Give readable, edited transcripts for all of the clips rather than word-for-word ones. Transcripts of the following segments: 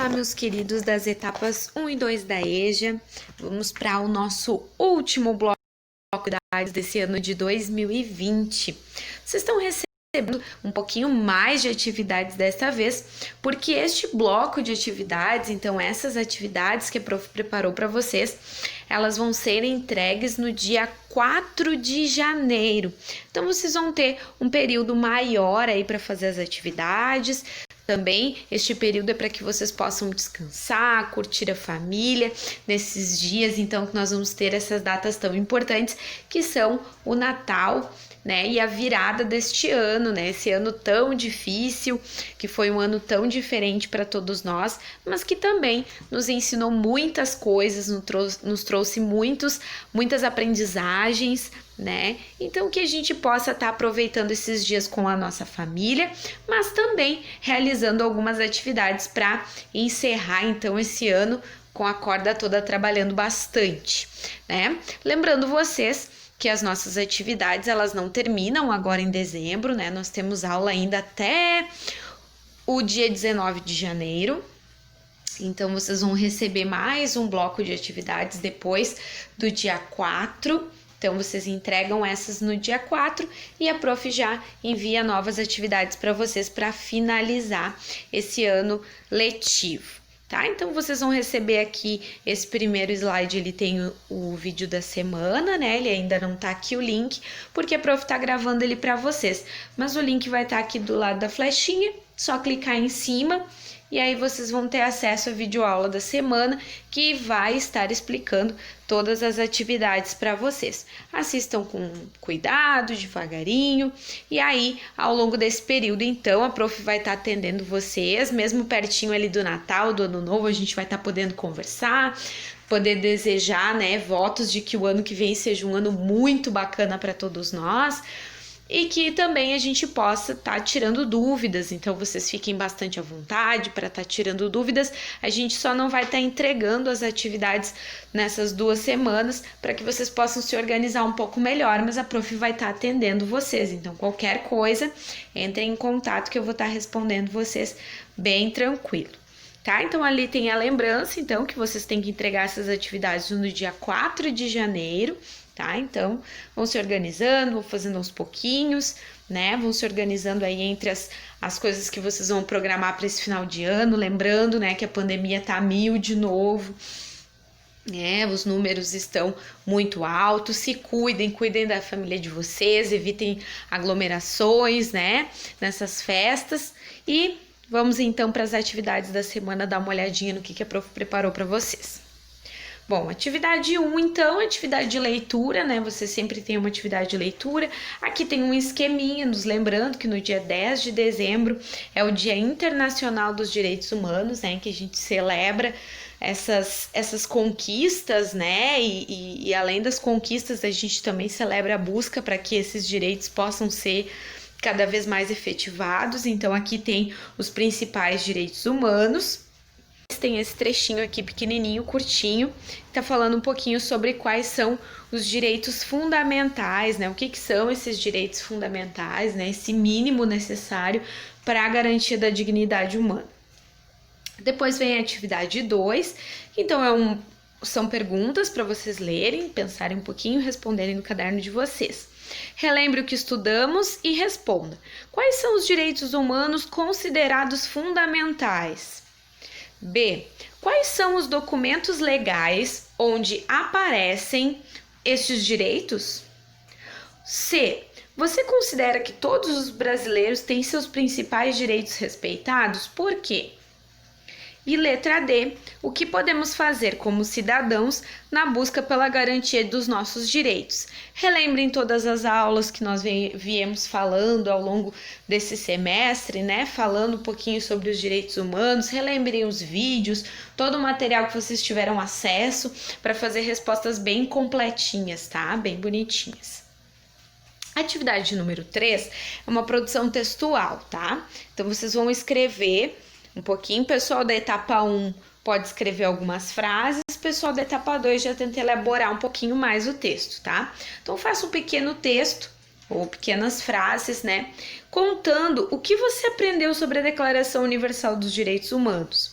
Olá, meus queridos das etapas 1 e 2 da EJA. Vamos para o nosso último bloco de atividades desse ano de 2020. Vocês estão recebendo um pouquinho mais de atividades desta vez, porque este bloco de atividades, então essas atividades que a prof preparou para vocês, elas vão ser entregues no dia 4 de janeiro. Então vocês vão ter um período maior aí para fazer as atividades. Também este período é para que vocês possam descansar, curtir a família nesses dias, então, que nós vamos ter essas datas tão importantes, que são o Natal, né, e a virada deste ano, né, esse ano tão difícil, que foi um ano tão diferente para todos nós, mas que também nos ensinou muitas coisas, nos trouxe muitas aprendizagens, né? Então que a gente possa estar aproveitando esses dias com a nossa família, mas também realizando algumas atividades para encerrar então esse ano com a corda toda trabalhando bastante, né? Lembrando vocês que as nossas atividades elas não terminam agora em dezembro, né? Nós temos aula ainda até o dia 19 de janeiro. Então vocês vão receber mais um bloco de atividades depois do dia 4. Então, vocês entregam essas no dia 4 e a prof já envia novas atividades para vocês para finalizar esse ano letivo, tá? Então, vocês vão receber aqui esse primeiro slide, ele tem o vídeo da semana, né? Ele ainda não tá aqui o link, porque a prof tá gravando ele para vocês. Mas o link vai estar aqui do lado da flechinha, só clicar em cima. E aí vocês vão ter acesso à videoaula da semana, que vai estar explicando todas as atividades para vocês. Assistam com cuidado, devagarinho, e aí ao longo desse período, então, a prof vai estar atendendo vocês, mesmo pertinho ali do Natal, do Ano Novo, a gente vai estar podendo conversar, poder desejar, né, votos de que o ano que vem seja um ano muito bacana para todos nós, e que também a gente possa estar tirando dúvidas, então vocês fiquem bastante à vontade para estar tirando dúvidas. A gente só não vai estar entregando as atividades nessas 2 semanas para que vocês possam se organizar um pouco melhor, mas a prof vai estar atendendo vocês, então qualquer coisa, entrem em contato que eu vou estar respondendo vocês bem tranquilo. Tá? Então, ali tem a lembrança, então, que vocês têm que entregar essas atividades no dia 4 de janeiro, tá? Então, vão se organizando, vão fazendo aos pouquinhos, né? Vão se organizando aí entre as coisas que vocês vão programar para esse final de ano, lembrando, né, que a pandemia tá a 1000 de novo, né? Os números estão muito altos, se cuidem da família de vocês, evitem aglomerações, né, nessas festas e vamos então para as atividades da semana, dar uma olhadinha no que a prof preparou para vocês. Bom, atividade 1, então, atividade de leitura, né? Você sempre tem uma atividade de leitura. Aqui tem um esqueminha, nos lembrando que no dia 10 de dezembro é o Dia Internacional dos Direitos Humanos, né? Que a gente celebra essas conquistas, né? E além das conquistas, a gente também celebra a busca para que esses direitos possam ser cada vez mais efetivados. Então, aqui tem os principais direitos humanos. Tem esse trechinho aqui pequenininho, curtinho, que tá falando um pouquinho sobre quais são os direitos fundamentais, né? O que são esses direitos fundamentais, né? Esse mínimo necessário para a garantia da dignidade humana. Depois vem a atividade 2, então são perguntas para vocês lerem, pensarem um pouquinho e responderem no caderno de vocês. Relembre o que estudamos e responda. Quais são os direitos humanos considerados fundamentais? B. Quais são os documentos legais onde aparecem estes direitos? C. Você considera que todos os brasileiros têm seus principais direitos respeitados? Por quê? E letra D, o que podemos fazer como cidadãos na busca pela garantia dos nossos direitos? Relembrem todas as aulas que nós viemos falando ao longo desse semestre, né? Falando um pouquinho sobre os direitos humanos, relembrem os vídeos, todo o material que vocês tiveram acesso para fazer respostas bem completinhas, tá? Bem bonitinhas. Atividade número 3 é uma produção textual, tá? Então, vocês vão escrever um pouquinho, pessoal da etapa 1 pode escrever algumas frases, pessoal da etapa 2 já tenta elaborar um pouquinho mais o texto, tá? Então, faça um pequeno texto ou pequenas frases, né? Contando o que você aprendeu sobre a Declaração Universal dos Direitos Humanos.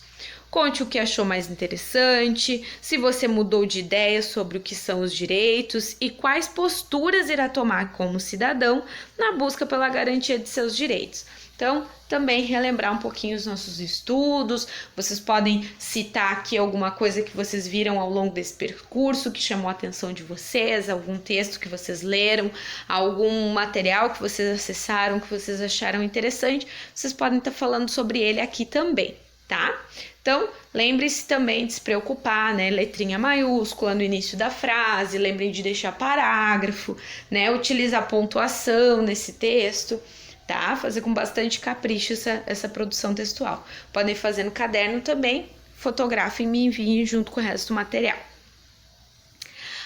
Conte o que achou mais interessante, se você mudou de ideia sobre o que são os direitos e quais posturas irá tomar como cidadão na busca pela garantia de seus direitos. Então, também relembrar um pouquinho os nossos estudos, vocês podem citar aqui alguma coisa que vocês viram ao longo desse percurso que chamou a atenção de vocês, algum texto que vocês leram, algum material que vocês acessaram, que vocês acharam interessante, vocês podem estar falando sobre ele aqui também, tá? Então, lembre-se também de se preocupar, né? Letrinha maiúscula no início da frase, lembrem de deixar parágrafo, né? Utilizar pontuação nesse texto, tá? Fazer com bastante capricho essa produção textual. Podem fazer no caderno também, fotografem e me enviem junto com o resto do material.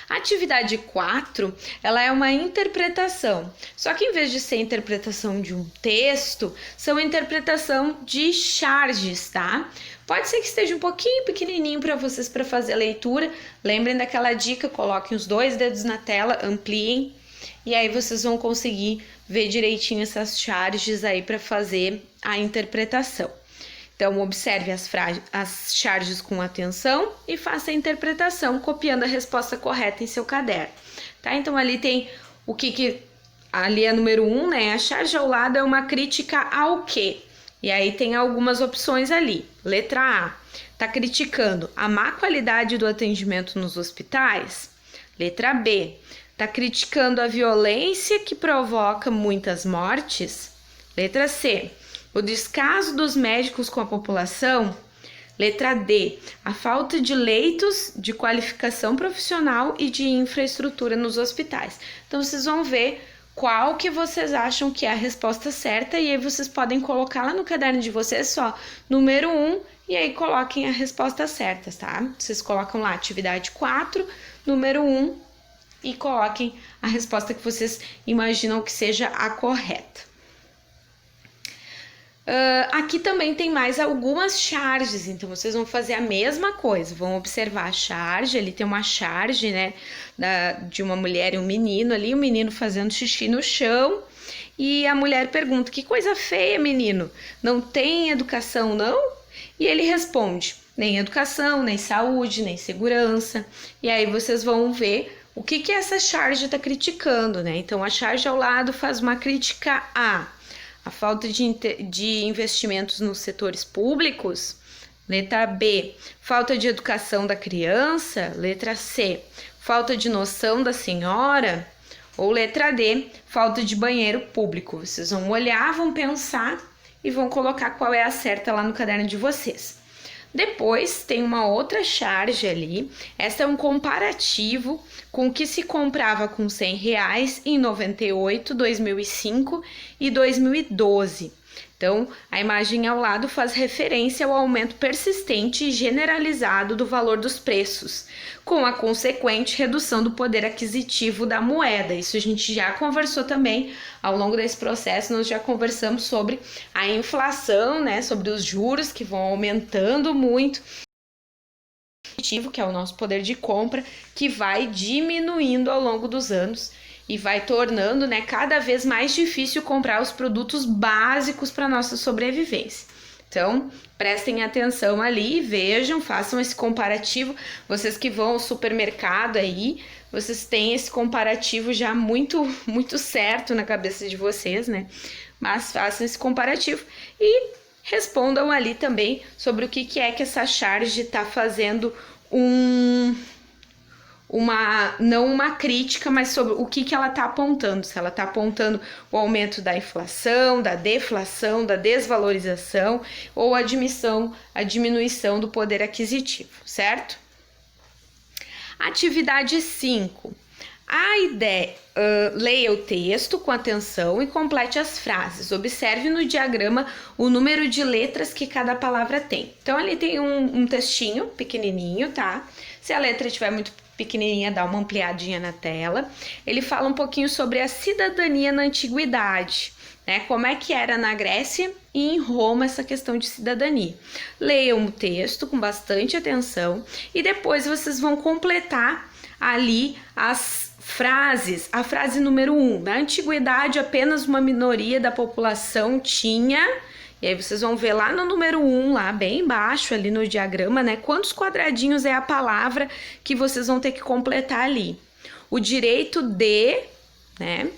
A atividade 4, ela é uma interpretação, só que em vez de ser interpretação de um texto, são interpretação de charges, tá? Pode ser que esteja um pouquinho pequenininho para vocês para fazer a leitura, lembrem daquela dica, coloquem os 2 dedos na tela, ampliem, e aí vocês vão conseguir ver direitinho essas charges aí para fazer a interpretação. Então, observe as charges com atenção e faça a interpretação, copiando a resposta correta em seu caderno, tá? Então, ali tem o que ali é número 1, né? A charge ao lado é uma crítica ao quê? E aí tem algumas opções ali. Letra A, tá criticando a má qualidade do atendimento nos hospitais? Letra B, tá criticando a violência que provoca muitas mortes? Letra C, o descaso dos médicos com a população? Letra D, a falta de leitos de qualificação profissional e de infraestrutura nos hospitais. Então, vocês vão ver qual que vocês acham que é a resposta certa e aí vocês podem colocar lá no caderno de vocês só número 1 e aí coloquem a resposta certa, tá? Vocês colocam lá atividade 4, número 1 e coloquem a resposta que vocês imaginam que seja a correta. Aqui também tem mais algumas charges, então vocês vão fazer a mesma coisa, vão observar a charge, ali tem uma charge, né, de uma mulher e um menino ali, o menino fazendo xixi no chão, e a mulher pergunta, que coisa feia, menino, não tem educação não? E ele responde, nem educação, nem saúde, nem segurança, e aí vocês vão ver o que essa charge está criticando, né, então a charge ao lado faz uma crítica a falta de investimentos nos setores públicos. Letra B, falta de educação da criança. Letra C, falta de noção da senhora. Ou letra D, falta de banheiro público. Vocês vão olhar, vão pensar e vão colocar qual é a certa lá no caderno de vocês. Depois tem uma outra charge ali, essa é um comparativo com o que se comprava com R$100 em 98, 2005 e 2012. Então, a imagem ao lado faz referência ao aumento persistente e generalizado do valor dos preços, com a consequente redução do poder aquisitivo da moeda. Isso a gente já conversou também ao longo desse processo, nós já conversamos sobre a inflação, né, sobre os juros que vão aumentando muito, que é o nosso poder de compra, que vai diminuindo ao longo dos anos e vai tornando, né, cada vez mais difícil comprar os produtos básicos para nossa sobrevivência. Então, prestem atenção ali, vejam, façam esse comparativo. Vocês que vão ao supermercado aí, vocês têm esse comparativo já muito certo na cabeça de vocês, né? Mas façam esse comparativo e respondam ali também sobre o que é que essa charge está fazendo não uma crítica, mas sobre o que ela está apontando. Se ela está apontando o aumento da inflação, da deflação, da desvalorização ou a diminuição do poder aquisitivo, certo? Atividade 5. A ideia, leia o texto com atenção e complete as frases. Observe no diagrama o número de letras que cada palavra tem. Então, ali tem um textinho pequenininho, tá? Se a letra estiver muito pequenininha, dá uma ampliadinha na tela. Ele fala um pouquinho sobre a cidadania na antiguidade, né? Como é que era na Grécia e em Roma essa questão de cidadania. Leiam o texto com bastante atenção e depois vocês vão completar ali as frases. A frase número 1, na antiguidade apenas uma minoria da população tinha, E aí vocês vão ver lá no número 1, lá bem embaixo ali no diagrama, né? Quantos quadradinhos é a palavra que vocês vão ter que completar ali. O direito de, né,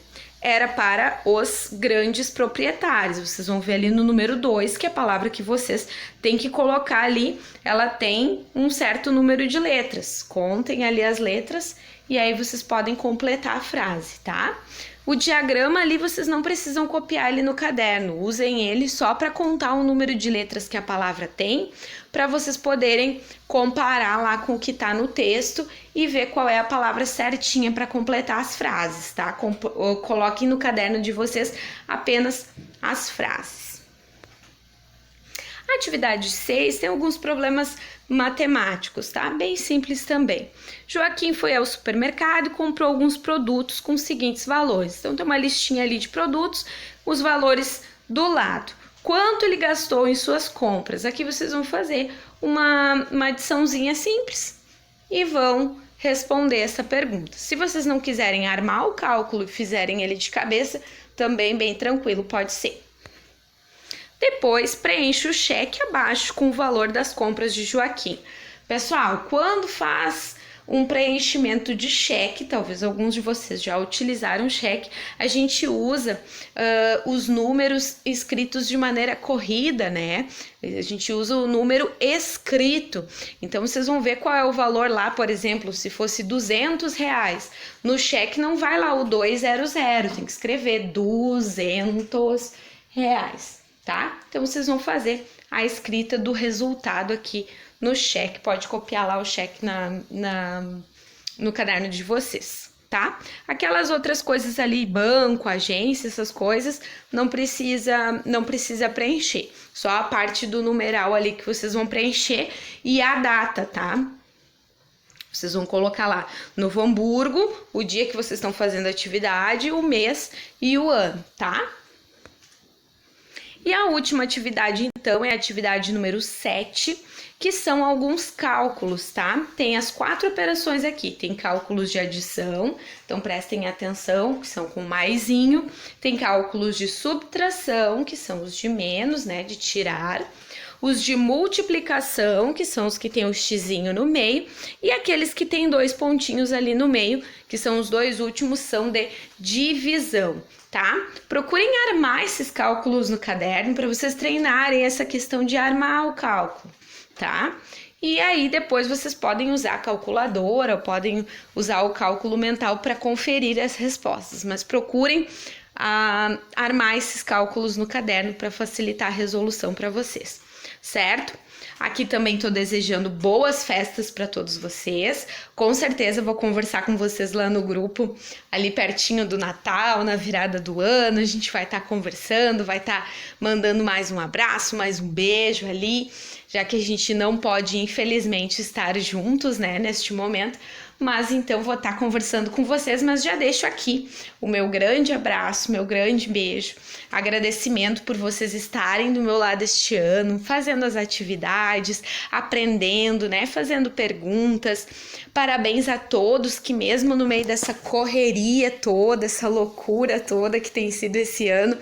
era para os grandes proprietários. Vocês vão ver ali no número 2 que a palavra que vocês têm que colocar ali, ela tem um certo número de letras. Contem ali as letras e aí vocês podem completar a frase, tá? O diagrama ali vocês não precisam copiar ele no caderno, usem ele só para contar o número de letras que a palavra tem, para vocês poderem comparar lá com o que está no texto e ver qual é a palavra certinha para completar as frases, tá? Coloquem no caderno de vocês apenas as frases. A atividade 6 tem alguns problemas matemáticos, tá? Bem simples também. Joaquim foi ao supermercado e comprou alguns produtos com os seguintes valores. Então, tem uma listinha ali de produtos, os valores do lado. Quanto ele gastou em suas compras? Aqui vocês vão fazer uma adiçãozinha simples e vão responder essa pergunta. Se vocês não quiserem armar o cálculo e fizerem ele de cabeça, também bem tranquilo, pode ser. Depois, preencha o cheque abaixo com o valor das compras de Joaquim. Pessoal, quando faz um preenchimento de cheque, talvez alguns de vocês já utilizaram cheque, a gente usa os números escritos de maneira corrida, né? A gente usa o número escrito. Então, vocês vão ver qual é o valor lá, por exemplo, se fosse R$200. No cheque não vai lá o 200, tem que escrever R$200. Tá? Então, vocês vão fazer a escrita do resultado aqui no cheque. Pode copiar lá o cheque no caderno de vocês, tá? Aquelas outras coisas ali, banco, agência, essas coisas, não precisa preencher. Só a parte do numeral ali que vocês vão preencher e a data, tá? Vocês vão colocar lá Novo Hamburgo, o dia que vocês estão fazendo a atividade, o mês e o ano, tá? E a última atividade, então, é a atividade número 7, que são alguns cálculos, tá? Tem as 4 operações aqui, tem cálculos de adição, então prestem atenção, que são com maisinho, tem cálculos de subtração, que são os de menos, né, de tirar, os de multiplicação, que são os que tem o xizinho no meio, e aqueles que tem 2 pontinhos ali no meio, que são os 2 últimos, são de divisão. Tá? Procurem armar esses cálculos no caderno para vocês treinarem essa questão de armar o cálculo, tá? E aí depois vocês podem usar a calculadora, podem usar o cálculo mental para conferir as respostas, mas procurem armar esses cálculos no caderno para facilitar a resolução para vocês, certo? Aqui também tô desejando boas festas para todos vocês. Com certeza vou conversar com vocês lá no grupo, ali pertinho do Natal, na virada do ano. A gente vai estar conversando, vai estar mandando mais um abraço, mais um beijo ali, já que a gente não pode, infelizmente, estar juntos, né, neste momento. Mas então vou estar conversando com vocês, mas já deixo aqui o meu grande abraço, meu grande beijo, agradecimento por vocês estarem do meu lado este ano, fazendo as atividades, aprendendo, né, fazendo perguntas. Parabéns a todos que mesmo no meio dessa correria toda, essa loucura toda que tem sido esse ano,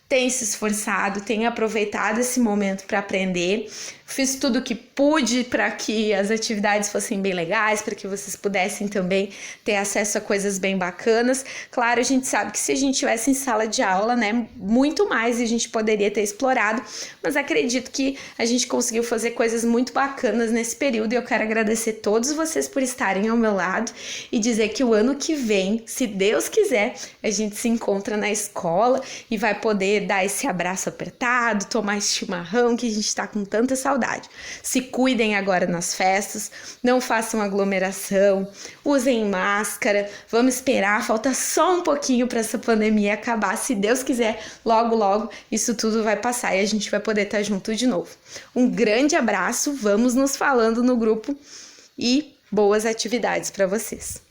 tem se esforçado, tem aproveitado esse momento para aprender. Fiz tudo o que pude para que as atividades fossem bem legais, para que vocês pudessem também ter acesso a coisas bem bacanas. Claro, a gente sabe que se a gente tivesse em sala de aula, né, muito mais a gente poderia ter explorado, mas acredito que a gente conseguiu fazer coisas muito bacanas nesse período e eu quero agradecer todos vocês por estarem ao meu lado e dizer que o ano que vem, se Deus quiser, a gente se encontra na escola e vai poder dar esse abraço apertado, tomar esse chimarrão que a gente tá com tanta saudade. Se cuidem agora nas festas, não façam aglomeração, usem máscara, vamos esperar, falta só um pouquinho para essa pandemia acabar. Se Deus quiser, logo, logo, isso tudo vai passar e a gente vai poder estar junto de novo. Um grande abraço, vamos nos falando no grupo e boas atividades para vocês.